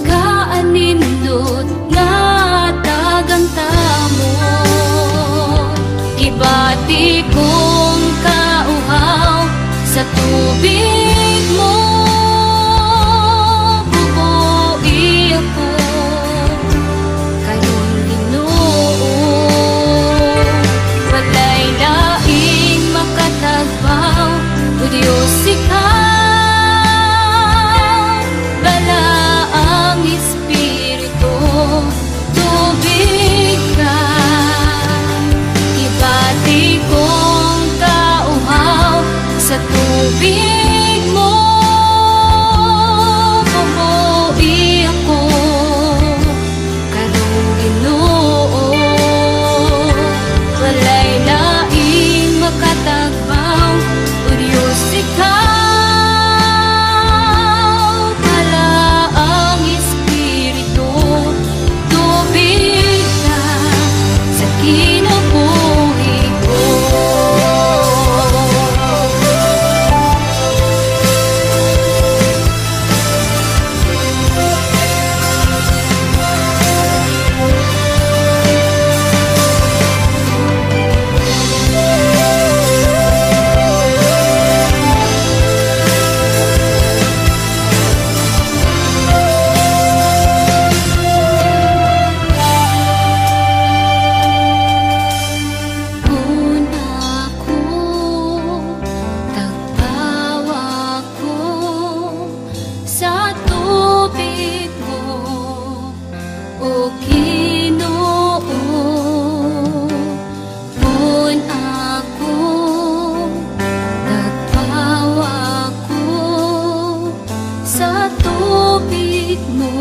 kaanindot nga tagang tamo. Ibati kong kauhaw sa tubig mo. Bubuhi ako kayong Ginoo. Walay laing makatagbaw, o Diyos ikaw. Bala ang Espiritu, tubig ka. Ibati kong kauhaw sa tubig mo. Bubuhi ako karong Ginoo. Walay laing makatagbaw, o Diyos ikaw. Bala ang Espiritu, tubig ka sa kinabuhi ko. Una ko, tagpaw ako sa tubig mo, o Ginoo. Una ko, tagpaw ako sa tubig mo.